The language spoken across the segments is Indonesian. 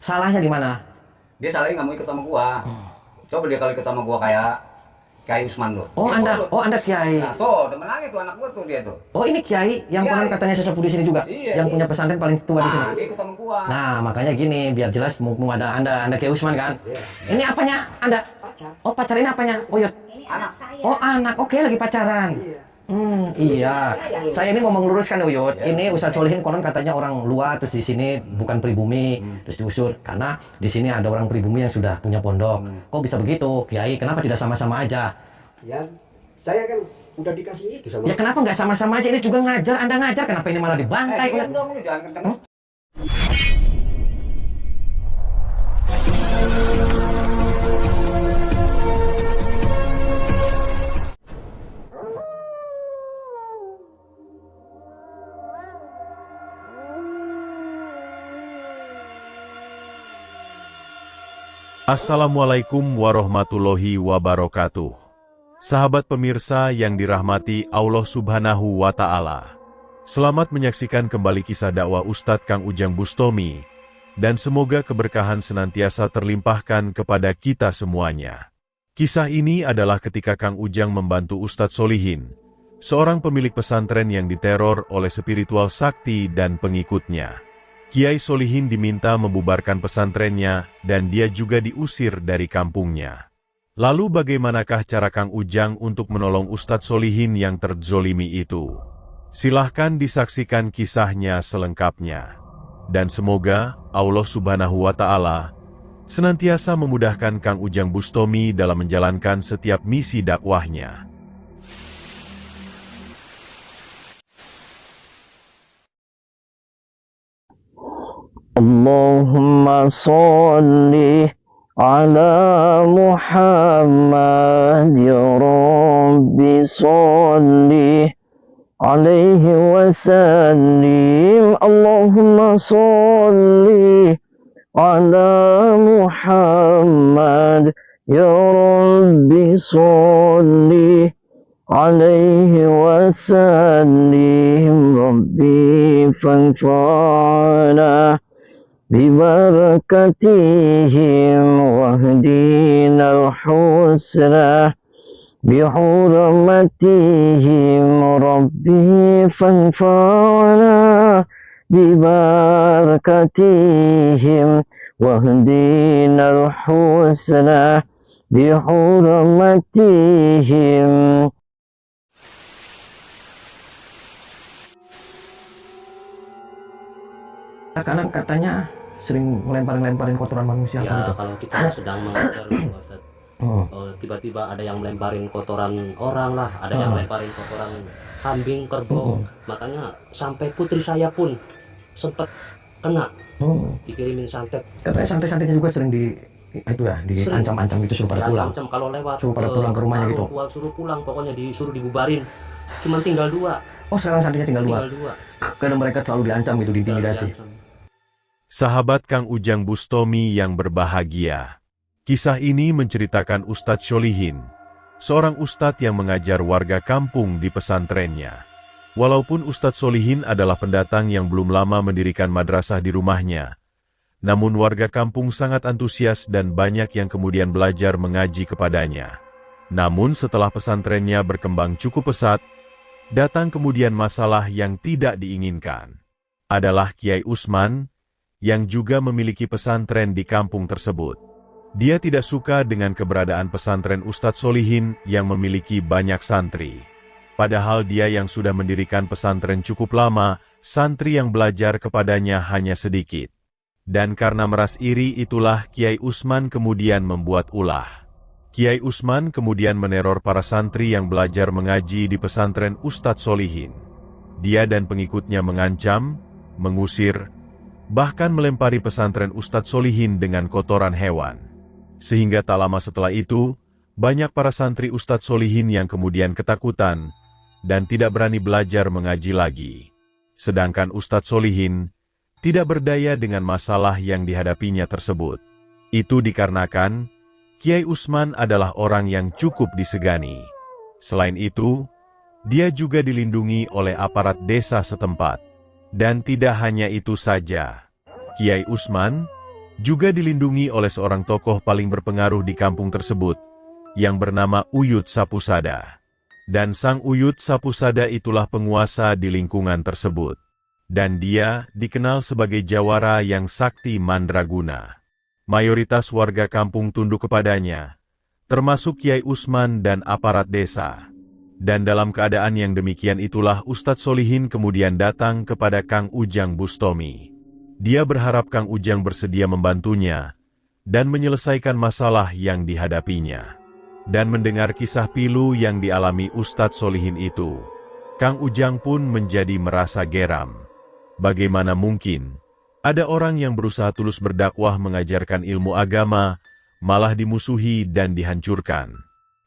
Salahnya di mana? Dia salahnya nggak mau ikut sama gua. Coba dia kalau ikut sama gua kayak Usman tuh. Oh, Dia Anda, nurut. oh Anda kiai. Nah, tuh, temen lagi tuh anak gua tuh dia tuh. Oh, ini kiai yang konon Kiai. katanya sesepuh di sini juga, Iya, yang iya. punya pesantren paling tua di sini. Nah, dia ikut sama gua. Nah, makanya gini, biar jelas mumpung ada Anda Kiai Usman kan. Iya. Ini apanya? Anda? Pacar. Oh, pacar ini apanya? Oh, Yud. Ini Anak. anak saya. Oh, anak. Oke, lagi pacaran. Iya. Saya ini mau meluruskan Uyut. Ini Ustadz Solihin konon katanya orang luar, terus di sini bukan pribumi, terus diusir karena di sini ada orang pribumi yang sudah punya pondok. Kok bisa begitu, Kiai? Kenapa tidak sama-sama aja? Ya, saya kan udah dikasih itu sama. Ya kenapa nggak sama-sama aja? Ini juga ngajar, Anda ngajar, kenapa ini malah dibantai? Diam dong lu, jangan kenceng. Assalamualaikum warahmatullahi wabarakatuh. Sahabat pemirsa yang dirahmati Allah Subhanahu wa Ta'ala. Selamat menyaksikan kembali kisah dakwah Ustadz Kang Ujang Bustomi, dan semoga keberkahan senantiasa terlimpahkan kepada kita semuanya. Kisah ini adalah ketika Kang Ujang membantu Ustadz Solihin, seorang pemilik pesantren yang diteror oleh spiritual sakti dan pengikutnya. Kiai Solihin diminta membubarkan pesantrennya dan dia juga diusir dari kampungnya. Lalu bagaimanakah cara Kang Ujang untuk menolong Ustadz Solihin yang terzolimi itu? Silahkan disaksikan kisahnya selengkapnya. Dan semoga Allah Subhanahu wa Ta'ala senantiasa memudahkan Kang Ujang Bustomi dalam menjalankan setiap misi dakwahnya. Allahumma salli ala Muhammad ya Rabbi salli alaihi wa sallim. Allahumma salli ala Muhammad ya Rabbi salli alaihi wa sallim. Rabbi fanfa'na ببركتهم واهدنا الحسنى بحرمتهم ربي فانفعنا ببركتهم واهدنا الحسنى بحرمتهم. Karena katanya sering ngelempar-lemparin kotoran manusia Ya, gitu. kalau kita sedang mengajar Ustaz, tiba-tiba ada yang melemparin kotoran orang lah, ada yang melemparin kotoran kambing, kerbau. Makanya sampai putri saya pun sempat kena, dikirimin santet. Katanya santai-santainya juga sering diancam-ancam gitu suruh pada pulang. Macam kalau lewat Suruh pada pulang ke rumahnya gitu. Suruh pulang, pokoknya disuruh dibubarin. Cuman tinggal 2. Oh, sekarang santainya tinggal 2. Karena mereka selalu diancam gitu, diintimidasi. Sahabat Kang Ujang Bustomi yang berbahagia. Kisah ini menceritakan Ustadz Solihin, seorang ustadz yang mengajar warga kampung di pesantrennya. Walaupun Ustadz Solihin adalah pendatang yang belum lama mendirikan madrasah di rumahnya, namun warga kampung sangat antusias dan banyak yang kemudian belajar mengaji kepadanya. Namun setelah pesantrennya berkembang cukup pesat, datang kemudian masalah yang tidak diinginkan. Adalah Kiai Usman, yang juga memiliki pesantren di kampung tersebut. Dia tidak suka dengan keberadaan pesantren Ustadz Solihin yang memiliki banyak santri. Padahal dia yang sudah mendirikan pesantren cukup lama, santri yang belajar kepadanya hanya sedikit. Dan karena meras iri itulah Kiai Usman kemudian membuat ulah. Kiai Usman kemudian meneror para santri yang belajar mengaji di pesantren Ustadz Solihin. Dia dan pengikutnya mengancam, mengusir, bahkan melempari pesantren Ustadz Solihin dengan kotoran hewan. Sehingga tak lama setelah itu, banyak para santri Ustadz Solihin yang kemudian ketakutan dan tidak berani belajar mengaji lagi. Sedangkan Ustadz Solihin tidak berdaya dengan masalah yang dihadapinya tersebut. Itu dikarenakan Kiai Usman adalah orang yang cukup disegani. Selain itu, dia juga dilindungi oleh aparat desa setempat. Dan tidak hanya itu saja, Kiai Usman Juga dilindungi oleh seorang tokoh paling berpengaruh di kampung tersebut, yang bernama Uyut Sapusada. Dan sang Uyut Sapusada itulah penguasa di lingkungan tersebut. Dan dia dikenal sebagai jawara yang sakti mandraguna. Mayoritas warga kampung tunduk kepadanya, termasuk Kiai Usman dan aparat desa. Dan dalam keadaan yang demikian itulah Ustadz Solihin kemudian datang kepada Kang Ujang Bustomi. Dia berharap Kang Ujang bersedia membantunya dan menyelesaikan masalah yang dihadapinya. Dan mendengar kisah pilu yang dialami Ustadz Solihin itu, Kang Ujang pun menjadi merasa geram. Bagaimana mungkin ada orang yang berusaha tulus berdakwah mengajarkan ilmu agama, malah dimusuhi dan dihancurkan.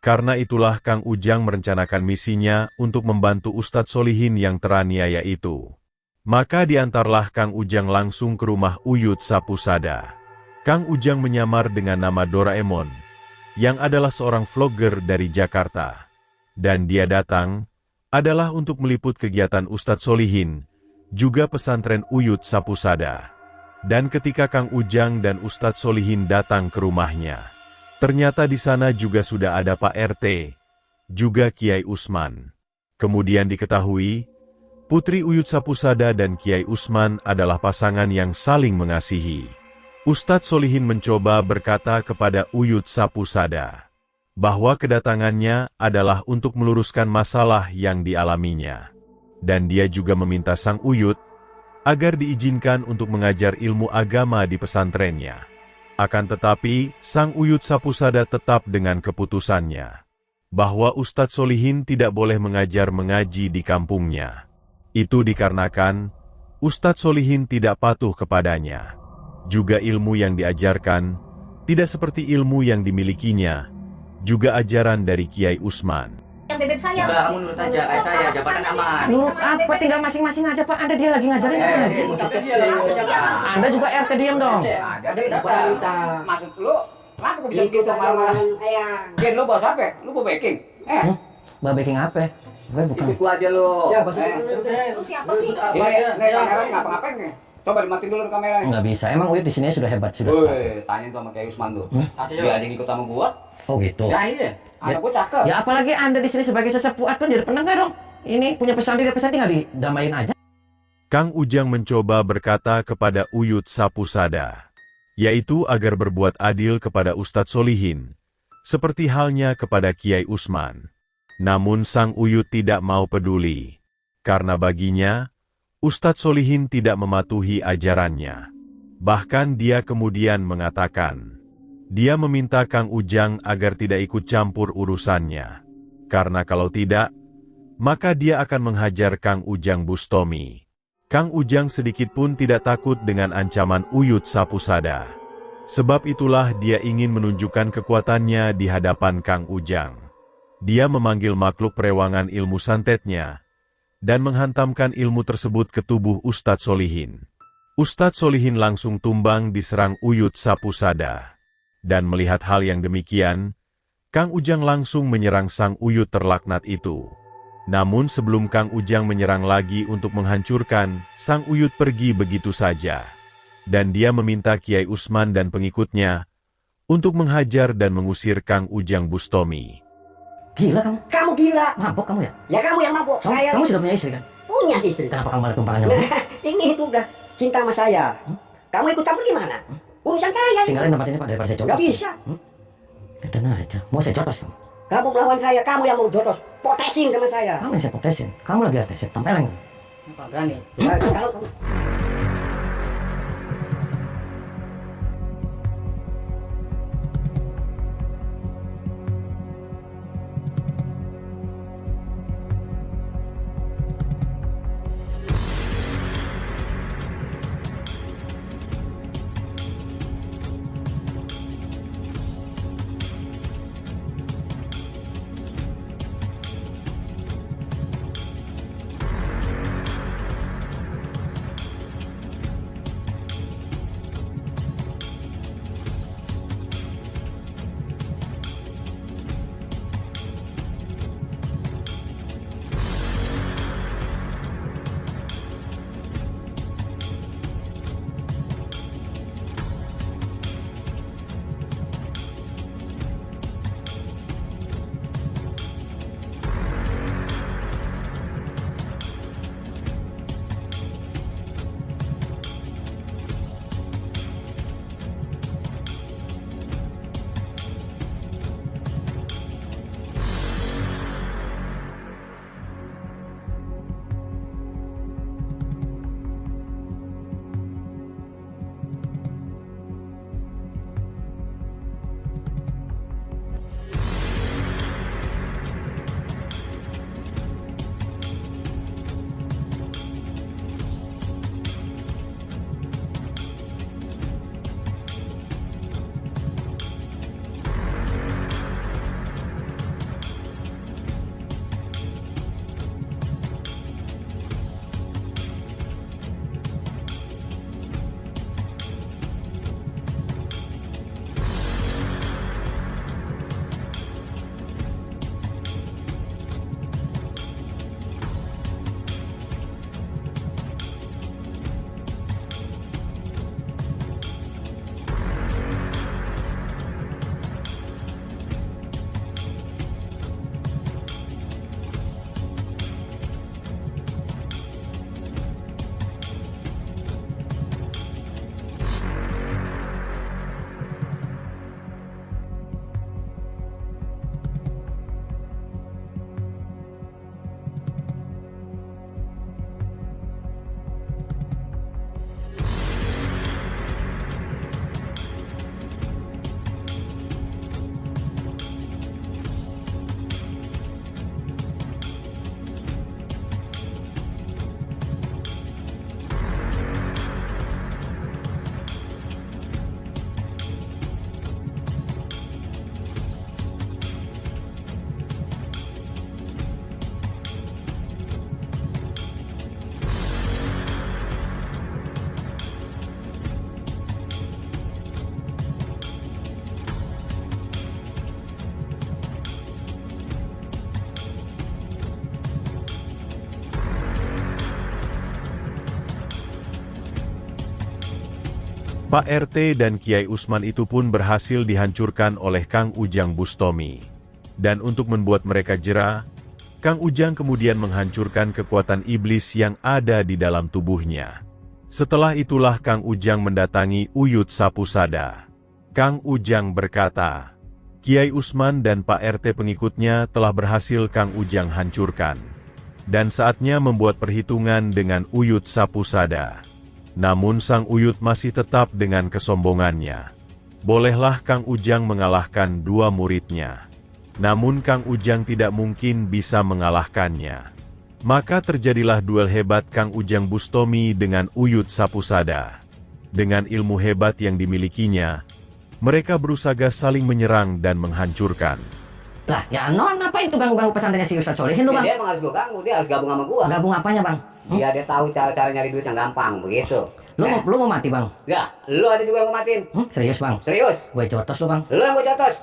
Karena itulah Kang Ujang merencanakan misinya untuk membantu Ustadz Solihin yang teraniaya itu. Maka diantarlah Kang Ujang langsung ke rumah Uyut Sapusada. Kang Ujang menyamar dengan nama Doraemon, yang adalah seorang vlogger dari Jakarta. Dan dia datang adalah untuk meliput kegiatan Ustadz Solihin, juga pesantren Uyut Sapusada. Dan ketika Kang Ujang dan Ustadz Solihin datang ke rumahnya, ternyata di sana juga sudah ada Pak RT, juga Kiai Usman. Kemudian diketahui, Putri Uyut Sapusada dan Kiai Usman adalah pasangan yang saling mengasihi. Ustadz Solihin mencoba berkata kepada Uyut Sapusada bahwa kedatangannya adalah untuk meluruskan masalah yang dialaminya. Dan dia juga meminta sang Uyut agar diizinkan untuk mengajar ilmu agama di pesantrennya. Akan tetapi, sang Uyut Sapusada tetap dengan keputusannya bahwa Ustadz Solihin tidak boleh mengajar mengaji di kampungnya. Itu dikarenakan Ustadz Solihin tidak patuh kepadanya. Juga ilmu yang diajarkan tidak seperti ilmu yang dimilikinya, juga ajaran dari Kiai Usman. Bebek saya. Udah, kamu nurut aja, kayak saya, jabatan aman. Nurut apa? Tinggal masing-masing aja Pak. Anda dia lagi ngajarin ngaji. Anda juga RT diam dong. Ada datang. Maksud lu, kenapa kok bisa gitu marah-marah? Gen, lu bawa siapa? Lu bawa baking? Mbak baking apa? Gue bukan. Ikut gua aja lu. Siapa sih? Lu siapa sih? Ini kameranya ngapa-ngapain nih? Coba dimatiin dulu kameranya. Nggak bisa. Emang Uyut di sini sudah hebat, sudah. Woi, tanya tuh sama Kiai Usman tuh. Dia aja ngikut sama gua. Oh gitu. Ya ini deh. Anak gua cakep. Ya apalagi Anda di sini sebagai sesepuh pun jadi penengah dong. Ini punya pesantren tinggal didamain aja. Kang Ujang mencoba berkata kepada Uyut Sapusada, yaitu agar berbuat adil kepada Ustadz Solihin, seperti halnya kepada Kiai Usman. Namun sang Uyut tidak mau peduli, karena baginya, Ustadz Solihin tidak mematuhi ajarannya. Bahkan dia kemudian mengatakan, dia meminta Kang Ujang agar tidak ikut campur urusannya. Karena kalau tidak, maka dia akan menghajar Kang Ujang Bustomi. Kang Ujang sedikit pun tidak takut dengan ancaman Uyut Sapusada. Sebab itulah dia ingin menunjukkan kekuatannya di hadapan Kang Ujang. Dia memanggil makhluk perewangan ilmu santetnya, dan menghantamkan ilmu tersebut ke tubuh Ustadz Solihin. Ustadz Solihin langsung tumbang diserang Uyut Sapusada. Dan melihat hal yang demikian, Kang Ujang langsung menyerang sang Uyut terlaknat itu. Namun sebelum Kang Ujang menyerang lagi untuk menghancurkan, sang Uyut pergi begitu saja. Dan dia meminta Kiai Usman dan pengikutnya untuk menghajar dan mengusir Kang Ujang Bustomi. Gila kamu? Kamu gila. Mabok kamu ya? Ya kamu yang mabuk. Saya Kamu sudah punya istri kan? punya istri. Kenapa kamu malah tumpangannya? Ini itu udah cinta sama saya. Kamu ikut campur gimana? Urusan saya. Tinggalin tempat ini Pak daripada saya cotos. Gak bisa. Edan aja. Mau saya cotos kamu? Kamu melawan saya. Kamu yang mau jotos. Potesin sama saya. Kamu yang saya potesin. Kamu lagi atas. Saya tempeleng. Apa berani? Kalau kamu Pak RT dan Kiai Usman itu pun berhasil dihancurkan oleh Kang Ujang Bustomi. Dan untuk membuat mereka jera, Kang Ujang kemudian menghancurkan kekuatan iblis yang ada di dalam tubuhnya. Setelah itulah Kang Ujang mendatangi Uyut Sapusada. Kang Ujang berkata, Kiai Usman dan Pak RT pengikutnya telah berhasil Kang Ujang hancurkan. Dan saatnya membuat perhitungan dengan Uyut Sapusada. Namun sang Uyut masih tetap dengan kesombongannya. Bolehlah Kang Ujang mengalahkan dua muridnya. Namun Kang Ujang tidak mungkin bisa mengalahkannya. Maka terjadilah duel hebat Kang Ujang Bustomi dengan Uyut Sapusada. Dengan ilmu hebat yang dimilikinya, mereka berusaha saling menyerang dan menghancurkan. Lah, ya non, ngapain tuh ganggu-ganggu pesantrennya si Ustadz Solihin lu, Bang? Dia emang harus gua ganggu, dia harus gabung sama gua. Gabung apanya, Bang? Iya, dia tahu cara-cara nyari duit yang gampang, begitu. Lu mau mati, Bang? Ya, lu ada juga yang gua matiin. Serius, Bang? Serius? Gue jotos lu, Bang. Lu yang gua jotos.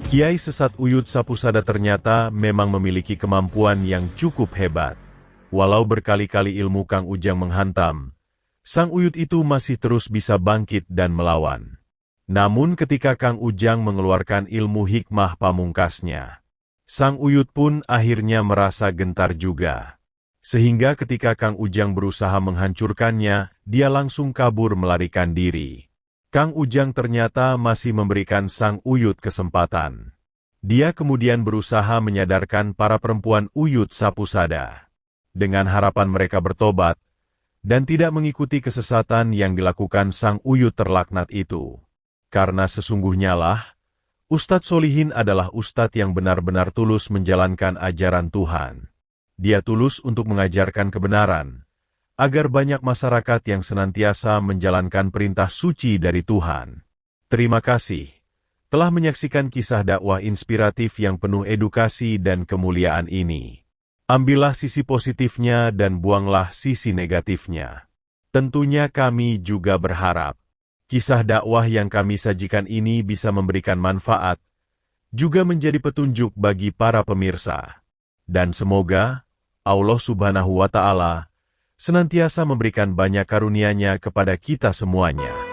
Kiai sesat Uyut Sapusada ternyata memang memiliki kemampuan yang cukup hebat. Walau berkali-kali ilmu Kang Ujang menghantam, sang Uyut itu masih terus bisa bangkit dan melawan. Namun ketika Kang Ujang mengeluarkan ilmu hikmah pamungkasnya, sang Uyut pun akhirnya merasa gentar juga. Sehingga ketika Kang Ujang berusaha menghancurkannya, dia langsung kabur melarikan diri. Kang Ujang ternyata masih memberikan sang Uyut kesempatan. Dia kemudian berusaha menyadarkan para perempuan Uyut Sapusada, dengan harapan mereka bertobat, dan tidak mengikuti kesesatan yang dilakukan sang Uyut terlaknat itu. Karena sesungguhnya lah, Ustadz Solihin adalah Ustadz yang benar-benar tulus menjalankan ajaran Tuhan. Dia tulus untuk mengajarkan kebenaran, agar banyak masyarakat yang senantiasa menjalankan perintah suci dari Tuhan. Terima kasih telah menyaksikan kisah dakwah inspiratif yang penuh edukasi dan kemuliaan ini. Ambillah sisi positifnya dan buanglah sisi negatifnya. Tentunya kami juga berharap kisah dakwah yang kami sajikan ini bisa memberikan manfaat, juga menjadi petunjuk bagi para pemirsa. Dan semoga Allah Subhanahu wa Ta'ala senantiasa memberikan banyak karunia-Nya kepada kita semuanya.